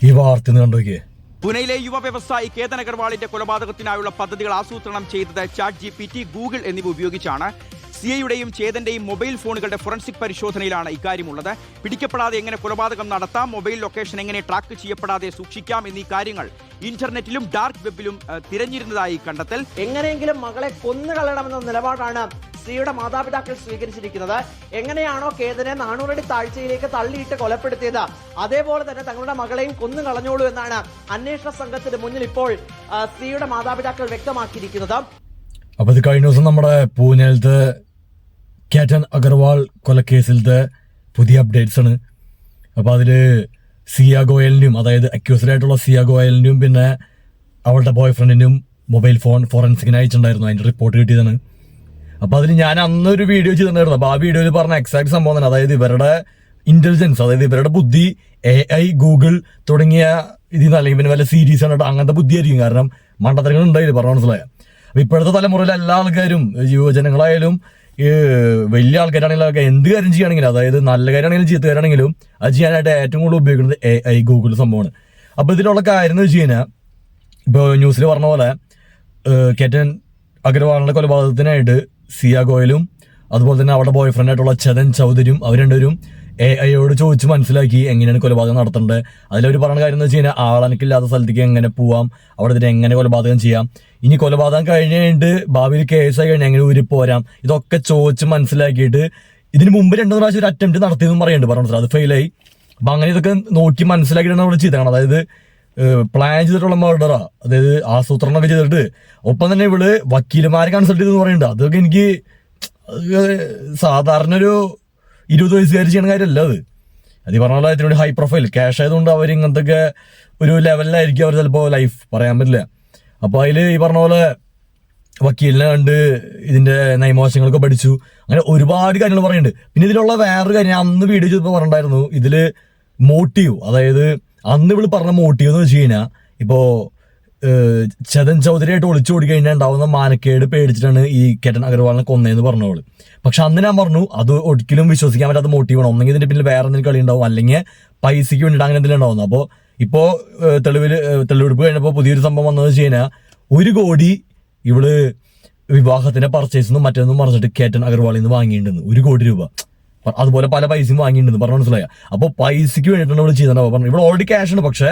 ഈ വാർത്ത കണ്ടോക്കിയേ. പൂനെയിലെ യുവ വ്യവസായി കേതൻ അഗർവാളിന്റെ കൊലപാതകത്തിനായുള്ള പദ്ധതികൾ ആസൂത്രണം ചെയ്തത് ChatGPT, ഗൂഗിൾ എന്നിവ ഉപയോഗിച്ചാണ്. സിഐയുടെയും ചേതന്റെയും മൊബൈൽ ഫോണുകളുടെ ഫോറൻസിക് പരിശോധനയിലാണ് ഇക്കാര്യമുള്ളത്. പിടിക്കപ്പെടാതെ എങ്ങനെ കൊലപാതകം നടത്താം, മൊബൈൽ ലൊക്കേഷൻ എങ്ങനെ ട്രാക്ക് ചെയ്യപ്പെടാതെ സൂക്ഷിക്കാം എന്നീ കാര്യങ്ങൾ ഇന്റർനെറ്റിലും ഡാർക്ക് വെബിലും തിരഞ്ഞിരുന്നതായി കണ്ടെത്തൽ. എങ്ങനെയെങ്കിലും മകളെ കൊന്നുകളയണമെന്ന നിലപാടാണ് സ്ത്രീയുടെ മാതാപിതാക്കൾ സ്വീകരിച്ചിരിക്കുന്നത്. എങ്ങനെയാണോ കേതനെ 400 അടി താഴ്ചയിലേക്ക് തള്ളിയിട്ട് കൊലപ്പെടുത്തിയത്, അതേപോലെ തന്നെ തങ്ങളുടെ മകളെയും കൊന്നു കളഞ്ഞോളൂ എന്നാണ് അന്വേഷണ സംഘത്തിന് മുന്നിൽ ഇപ്പോൾ സ്ത്രീയുടെ മാതാപിതാക്കൾ വ്യക്തമാക്കിയിരിക്കുന്നത്. അപ്പൊ ഇത് കഴിഞ്ഞ ദിവസം നമ്മുടെ പൂനെയിലത്തെ കേതൻ അഗർവാൾ കൊലക്കേസിലത്തെ പുതിയ അപ്ഡേറ്റ്സ് ആണ്. അപ്പൊ അതില് സിയ ഗോയലിന്റെയും, അതായത് അക്യൂസ്ഡ് ആയിട്ടുള്ള സിയ ഗോയലിന്റെയും പിന്നെ അവളുടെ ബോയ് ഫ്രണ്ടിന്റെയും മൊബൈൽ ഫോൺ ഫോറൻസിക്കിന് അയച്ചിട്ടുണ്ടായിരുന്നു. അതിന്റെ റിപ്പോർട്ട് കിട്ടിയതാണ്. അപ്പൊ അതിൽ ഞാൻ അന്നൊരു വീഡിയോ ചെയ്തിട്ടുണ്ടായിരുന്നു. അപ്പൊ ആ വീഡിയോയിൽ പറഞ്ഞ എക്സാക്ട് സംഭവം തന്നെ, അതായത് ഇവരുടെ ഇന്റലിജൻസ്, അതായത് ഇവരുടെ ബുദ്ധി AI, ഗൂഗിൾ തുടങ്ങിയ ഇതിൽ നിന്ന് അല്ലെങ്കിൽ പിന്നെ വല്ല സീരീസ് കണ്ടിട്ട് അങ്ങനത്തെ ബുദ്ധിയായിരിക്കും. കാരണം മണ്ടത്തരങ്ങൾ ഉണ്ടായില്ല, പറഞ്ഞു മനസ്സിലായ. അപ്പൊ ഇപ്പോഴത്തെ തലമുറയിലെ എല്ലാ ആൾക്കാരും, യുവജനങ്ങളായാലും വലിയ ആൾക്കാരാണെങ്കിലും എന്ത് കാര്യം ചെയ്യുകയാണെങ്കിലും, അതായത് നല്ല കാര്യമാണെങ്കിലും ചീത്ത കാര്യമാണെങ്കിലും അത് ചെയ്യാനായിട്ട് ഏറ്റവും കൂടുതൽ ഉപയോഗിക്കുന്നത് AI, ഗൂഗിൾ സംഭവമാണ്. അപ്പൊ ഇതിലുള്ള കാര്യം എന്ന് വെച്ച് കഴിഞ്ഞാൽ, ഇപ്പൊ ന്യൂസിൽ പറഞ്ഞ പോലെ കേതൻ അഗർവാളിന്റെ കൊലപാതകത്തിനായിട്ട് സിയ ഗോയലും അതുപോലെ തന്നെ അവരുടെ ബോയ് ഫ്രണ്ടായിട്ടുള്ള ചേതൻ ചൗധരിയും അവർ രണ്ടുപേരും AIയോട് ചോദിച്ച് മനസ്സിലാക്കി എങ്ങനെയാണ് കൊലപാതകം നടത്തേണ്ടത്. അതിലവർ പറഞ്ഞ കാര്യം എന്ന് വെച്ച് കഴിഞ്ഞാൽ, ആളനക്കില്ലാത്ത സ്ഥലത്തേക്ക് എങ്ങനെ പോവാം, അവിടെ ഇതിന് എങ്ങനെ കൊലപാതകം ചെയ്യാം, ഇനി കൊലപാതകം കഴിഞ്ഞിട്ട് ഭാവിയിൽ കേസായി കഴിഞ്ഞാൽ എങ്ങനെ ഊരി പോരാം, ഇതൊക്കെ ചോദിച്ച് മനസ്സിലാക്കിയിട്ട് ഇതിന് മുമ്പ് 2 പ്രാവശ്യം ഒരു അറ്റംപ്റ്റ് നടത്തിയെന്നും പറയുന്നുണ്ട്. പറഞ്ഞു അത് ഫെയിലായി. അപ്പൊ അങ്ങനെ ഇതൊക്കെ നോക്കി മനസ്സിലാക്കിയിട്ടാണ് അവിടെ ചെയ്തതാണ്. അതായത് പ്ലാൻ ചെയ്തിട്ടുള്ള മർഡറാ, അതായത് ആസൂത്രണമൊക്കെ ചെയ്തിട്ട് ഒപ്പം തന്നെ ഇവള് വക്കീലുമാരെ കൺസൾട്ട് ചെയ്തെന്ന് പറയുന്നുണ്ട്. അതൊക്കെ എനിക്ക് സാധാരണ ഒരു 20 വയസ്സുകാർ ചെയ്യുന്ന കാര്യമല്ല അത് ഈ പറഞ്ഞ പോലെ അതിനോട് ഹൈ പ്രൊഫൈൽ ക്യാഷ് ആയതുകൊണ്ട് അവർ ഇങ്ങനത്തെ ഒരു ലെവലിലായിരിക്കും അവർ ചിലപ്പോൾ ലൈഫ് പറയാൻ പറ്റില്ല. അപ്പൊ അതില് ഈ പറഞ്ഞ പോലെ വക്കീലിനെ കണ്ട് ഇതിന്റെ നിയമവശങ്ങളൊക്കെ പഠിച്ചു, അങ്ങനെ ഒരുപാട് കാര്യങ്ങൾ പറയുന്നുണ്ട്. പിന്നെ ഇതിലുള്ള വേറൊരു കാര്യം ഞാൻ അന്ന് വീഡിയോ ചെയ്തപ്പോൾ പറഞ്ഞിട്ടുണ്ടായിരുന്നു, ഇതില് മോട്ടീവ്, അതായത് അന്ന് ഇവള് പറഞ്ഞ മോട്ടീവ് എന്ന് വെച്ച് കഴിഞ്ഞാൽ, ഇപ്പോ ചേതൻ ചൗധരിയായിട്ട് ഒളിച്ചു ഓടി കഴിഞ്ഞാൽ ഉണ്ടാവുന്ന മാനക്കേട് പേടിച്ചിട്ടാണ് ഈ കേതൻ അഗർവാളിനെ കൊന്നതെന്ന് പറഞ്ഞവള്. പക്ഷെ അന്ന് ഞാൻ പറഞ്ഞു അത് ഒരിക്കലും വിശ്വസിക്കാൻ പറ്റാത്ത മോട്ടീവാണ്. ഒന്നെങ്കിൽ ഇതിന്റെ പിന്നിൽ വേറെ എന്തെങ്കിലും കളി ഉണ്ടാവും, അല്ലെങ്കിൽ പൈസയ്ക്ക് വേണ്ടിയിട്ട് അങ്ങനെ എന്തെങ്കിലും ഉണ്ടാവുന്നു. അപ്പോൾ ഇപ്പോ തെളിവെടുപ്പ് കഴിഞ്ഞപ്പോൾ പുതിയൊരു സംഭവം വന്നതെന്ന് വെച്ച് കഴിഞ്ഞാൽ, 1 കോടി ഇവള് വിവാഹത്തിന്റെ പർച്ചേസിനും മറ്റൊന്നും പറഞ്ഞിട്ട് കേതൻ അഗർവാളിൽ നിന്ന് വാങ്ങിയിട്ടുണ്ടെന്ന്. 1 കോടി രൂപ. അതുപോലെ പല പൈസയും വാങ്ങിയിട്ടുണ്ടെന്ന് പറഞ്ഞു മനസ്സിലായ. അപ്പൊ പൈസയ്ക്ക് വേണ്ടിയിട്ടാണ് ഇവിടെ ചെയ്തിട്ടുണ്ടാവുക. പറഞ്ഞു ഇവിടെ ഓൾറെഡി ക്യാഷ് ഉണ്ട്, പക്ഷെ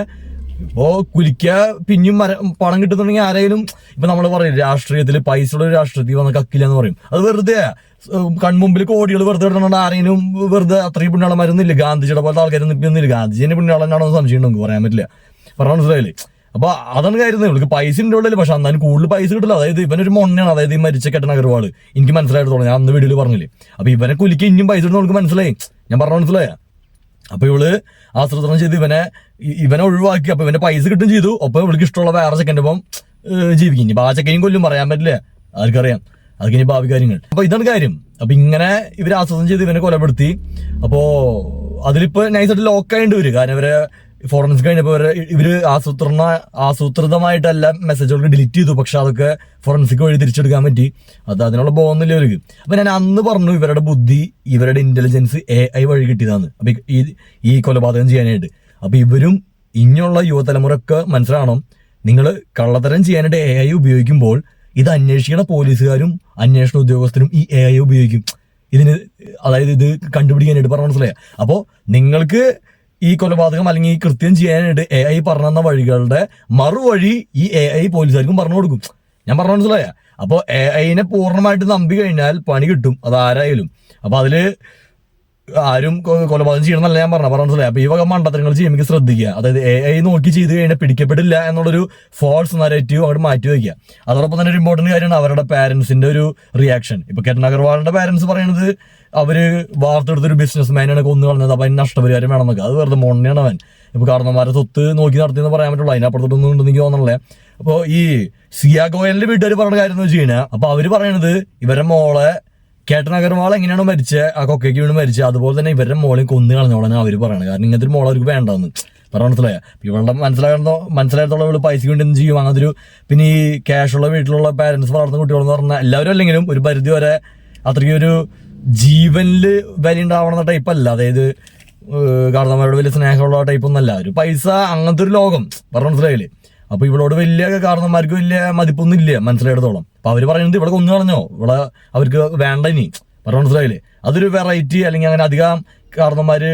ഇപ്പോ കുലിക്ക പിന്നെയും പണം കിട്ടുന്നുണ്ടെങ്കിൽ ആരെങ്കിലും, ഇപ്പൊ നമ്മൾ പറയും രാഷ്ട്രീയത്തിൽ പൈസ ഉള്ള ഒരു രാഷ്ട്രീയത്തിൽ വന്ന് കക്കില്ല എന്ന് പറയും. അത് വെറുതെ കൺമുമ്പിൽ കോടികൾ വെറുതെ ഇടുന്നുണ്ട്. ആരെങ്കിലും വെറുതെ അത്രയും പുണ്യാളന്മാരൊന്നുമില്ല. ഗാന്ധിജിയുടെ പോലത്തെ ആൾക്കാരൊന്നും ഇപ്പൊ ഒന്നുമില്ല. ഗാന്ധിജിന്റെ പുണ്യാളനാണോ സംശയം ഉണ്ടെങ്കിൽ പറയാൻ പറ്റില്ല. പറഞ്ഞു മനസ്സിലായില്ലേ. അപ്പൊ അതാണ് കാര്യം. ഇവൾക്ക് പൈസ ഉണ്ടല്ലോ, പക്ഷെ എന്നാലും കൂടുതൽ പൈസ കിട്ടില്ല. അതായത് ഇവനൊരു മൊണ്ണയാണ്, അതായത് ഈ മരിച്ച കേതൻ അഗർവാള്. എനിക്ക് മനസ്സിലായിടത്തോളം, ഞാൻ അന്ന് വീഡിയോയിൽ പറഞ്ഞില്ലേ. അപ്പൊ ഇവനെ കുലിക്ക് ഇനിയും പൈസ കിട്ടുന്ന നമുക്ക് മനസ്സിലായി. ഞാൻ പറഞ്ഞു മനസ്സിലായ. അപ്പൊ ഇവള് ആസൂത്രണം ചെയ്ത് ഇവനെ ഒഴിവാക്കി. അപ്പൊ ഇവന്റെ പൈസ കിട്ടും ചെയ്തു. ഒപ്പം ഇവൾക്ക് ഇഷ്ടമുള്ള വേറെ ചെക്കൻ്റെ ഒപ്പം ജീവിക്കും. ഇനി ആ ചെക്കനും കൊല്ലും, പറയാൻ പറ്റില്ല, ആർക്കറിയാം. അതൊക്കെ ഇനി ഭാവി കാര്യങ്ങൾ. അപ്പൊ ഇതാണ് കാര്യം. അപ്പൊ ഇങ്ങനെ ഇവര് ആസൂത്രണം ചെയ്ത് ഇവനെ കൊലപ്പെടുത്തി. അപ്പോ അതിലിപ്പോ നൈസായിട്ട് ലോക്കായിട്ട് വരും. കാരണം ഇവരെ ഫോറൻസിക് കഴിഞ്ഞപ്പോ ഇവര് ആസൂത്രിതമായിട്ടല്ല മെസ്സേജുകൾ ഡിലീറ്റ് ചെയ്തു. പക്ഷെ അതൊക്കെ ഫോറൻസിക് വഴി തിരിച്ചെടുക്കാൻ പറ്റി. അതിനുള്ള ബോധമൊന്നുമില്ല അവർക്ക്. അപ്പൊ ഞാൻ അന്ന് പറഞ്ഞു ഇവരുടെ ബുദ്ധി, ഇവരുടെ ഇന്റലിജൻസ് AI വഴി കിട്ടിയതാണ് അപ്പൊ ഈ കൊലപാതകം ചെയ്യാനായിട്ട്. അപ്പൊ ഇവരും ഇനിയുള്ള യുവതലമുറയൊക്കെ മനസ്സിലാവണം, നിങ്ങൾ കള്ളത്തരം ചെയ്യാനായിട്ട് AI ഉപയോഗിക്കുമ്പോൾ ഇത് അന്വേഷിക്കുന്ന പോലീസുകാരും അന്വേഷണ ഉദ്യോഗസ്ഥരും ഈ AI ഉപയോഗിക്കും ഇതിന്, അതായത് ഇത് കണ്ടുപിടിക്കാനായിട്ട്. പറഞ്ഞു മനസ്സിലായ. അപ്പോ നിങ്ങൾക്ക് ഈ കൊലപാതകം അല്ലെങ്കിൽ ഈ കൃത്യം ചെയ്യാനായിട്ട് AI പറഞ്ഞു തന്ന വഴികളുടെ മറുവഴി ഈ AI പോലീസുകാർക്കും പറഞ്ഞു കൊടുക്കും. ഞാൻ പറഞ്ഞു മനസ്സിലായ. അപ്പൊ AIനെ പൂർണ്ണമായിട്ട് നമ്പി കഴിഞ്ഞാൽ പണി കിട്ടും, അതാരായാലും. അപ്പൊ അതില് ആരും കൊലപാതകം ചെയ്യണമെന്നല്ല ഞാൻ പറഞ്ഞു മനസ്സിലായി. അപ്പൊ ഈ വക മണ്ടത്തരങ്ങൾ ചെയ്യുമ്പോൾ ശ്രദ്ധിക്കുക. അതായത് AI നോക്കി ചെയ്ത് കഴിഞ്ഞാൽ പിടിക്കപ്പെടില്ല എന്നുള്ളൊരു ഫോൾസ് നരേറ്റീവ് അവിടെ മാറ്റി വയ്ക്കുക. അതോടൊപ്പം തന്നെ ഒരു ഇമ്പോർട്ടന്റ് കാര്യമാണ് അവരുടെ പാരന്റ്സിന്റെ ഒരു റിയാക്ഷൻ. ഇപ്പൊ കേതൻ അഗർവാളിന്റെ പാരന്റ്സ് പറയുന്നത് അവര് വാർത്തെടുത്തൊരു ബിസിനസ് മാനാണ് കൊന്നു കളഞ്ഞത്, അപ്പൊ അതിന് നഷ്ടപരിഹാരം വേണമെന്നൊക്കെ. അത് വെറുതെ മൊണ്ണയാണ് അവൻ. ഇപ്പൊ കാരണന്മാരെ സ്വത്ത് നോക്കി നടത്തിയെന്ന് പറയാൻ പറ്റുള്ളൂ, അതിനപ്പുറത്തൊന്നും ഉണ്ടെന്ന് എനിക്ക് തോന്നണല്ലേ. അപ്പൊ ഈ സിയ ഗോയലിന്റെ വീട്ടുകാർ പറഞ്ഞ കാര്യം എന്ന് വെച്ച് കഴിഞ്ഞാൽ, അപ്പൊ അവര് പറയണത് ഇവരെ മോളെ കേതൻ അഗർവാൾ എങ്ങനെയാണോ മരിച്ചത്, ആ കൊക്കയ്ക്ക് വീണ് മരിച്ചത്, അതുപോലെ തന്നെ ഇവരുടെ മോളെയും കൊന്നു കളഞ്ഞോളാണ് അവര് പറയണത്. കാരണം ഇങ്ങനത്തെ ഒരു മോളെ അവർക്ക് വേണ്ടെന്ന് പറഞ്ഞു മനസ്സിലായ. ഇവളുടെ മനസ്സിലായത്തോളം ഇവള് പൈസക്ക് വേണ്ടി എന്ത് ചെയ്യും, അങ്ങനത്തെ ഒരു. പിന്നെ ഈ ക്യാഷുള്ള വീട്ടിലുള്ള പാരന്റ്സ് വളർന്ന കുട്ടികളെന്ന് പറഞ്ഞാൽ എല്ലാവരും അല്ലെങ്കിലും ഒരു പരിധി വരെ അത്രയ്ക്ക് ഒരു ജീവനില് വില ഉണ്ടാവണമെന്ന ടൈപ്പ് അല്ല. അതായത് കാരണന്മാരോട് വലിയ സ്നേഹമുള്ള ടൈപ്പ് ഒന്നല്ല. ഒരു പൈസ അങ്ങനത്തെ ഒരു ലോകം പറഞ്ഞ മനസ്സിലായില്ലേ. അപ്പൊ ഇവളോട് വലിയ കാരണന്മാർക്ക് വലിയ മതിപ്പൊന്നും ഇല്ല മനസ്സിലായിടത്തോളം. അപ്പൊ അവര് പറയുന്നത് ഇവിടെ കൊന്നു കളഞ്ഞോ, ഇവിടെ അവർക്ക് വേണ്ട ഇനി പറഞ്ഞ മനസ്സിലായില്ലേ. അതൊരു വെറൈറ്റി അല്ലെങ്കിൽ അങ്ങനെ അധികം കാരണന്മാര്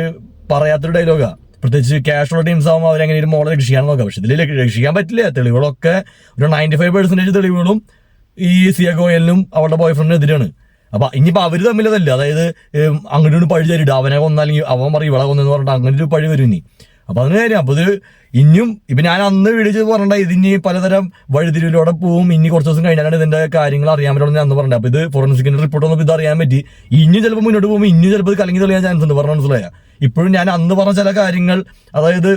പറയാത്തൊരു ഡയലോഗാ. പ്രത്യേകിച്ച് ക്യാഷുള്ള ടീംസ് ആകുമ്പോൾ അവരെങ്ങനെ മോളെ രക്ഷിക്കാൻ നോക്കാം. പക്ഷെ ഇതിൽ രക്ഷിക്കാൻ പറ്റില്ല. തെളിവുകളൊക്കെ ഒരു 95% തെളിവുകളും ഈ സിയ ഗോയലിനും അവളുടെ ബോയ് എതിരാണ്. അപ്പൊ ഇനിയിപ്പോ അവര് തമ്മിലതല്ല, അതായത് അങ്ങോട്ട് പഴി തരിടുക, അവനെ കൊന്നല്ലെങ്കിൽ അവൻ പറയും ഇവളെ കൊന്നെന്ന് പറഞ്ഞിട്ട് അങ്ങനെ ഒരു പഴി വരും ഇനി. അപ്പൊ അതിന് കാര്യം അപ്പൊ ഇത് ഇനിയും ഇപ്പൊ ഞാൻ അന്ന് വിളിച്ച് പറഞ്ഞ ഇതിനി പലതരം വഴിതിരിവിലൂടെ പോവും. ഇനി കുറച്ച് ദിവസം കഴിഞ്ഞാലാണ് ഇതിന്റെ കാര്യങ്ങൾ അറിയാൻ പറ്റുള്ളൂ ഞാൻ അന്ന് പറഞ്ഞത്. അപ്പൊ ഇത് ഫോറൻസിക്കിന്റെ റിപ്പോർട്ട് വന്നപ്പോൾ ഇത് അറിയാൻ പറ്റി. ഇനി ചിലപ്പോൾ മുന്നോട്ട് പോകുമ്പോൾ ഇനി ചിലപ്പോൾ കലങ്ങി തെളിയാൻ ചാൻസ് ഉണ്ട് പറഞ്ഞ മനസ്സിലായ. ഇപ്പോഴും ഞാൻ അന്ന് പറഞ്ഞ ചില കാര്യങ്ങൾ, അതായത്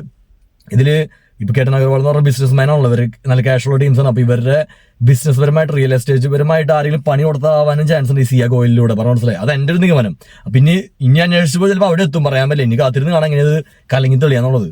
ഇതില് ഇപ്പൊ കേട്ടൻ അഗർവാൾ എന്ന് പറഞ്ഞ ബിസിനസ്മാൻ ആണുള്ളവർ, നല്ല ക്യാഷുള്ള ടീംസാണ്. അപ്പൊ ഇവരുടെ ബിസിനസ് പരമായിട്ട് റിയൽ എസ്റ്റേറ്റ് പരമായിട്ട് ആരെങ്കിലും പണി കൊടുത്താവാനും ചാൻസ് ഉണ്ട് ഈ സിയ ഗോയിലൂടെ പറഞ്ഞ മനസ്സിലായി. അത് എന്റെ ഒരു നിഗമനം. അപ്പൊ ഇനി അന്വേഷിച്ചപ്പോൾ ചിലപ്പോൾ അവിടെ എത്തും, പറയാൻ പറ്റില്ല. ഇനി കാത്തിരുന്ന് കാണാൻ എങ്ങനെ ഇത് കലങ്ങി തെളിയാന്നുള്ളത്.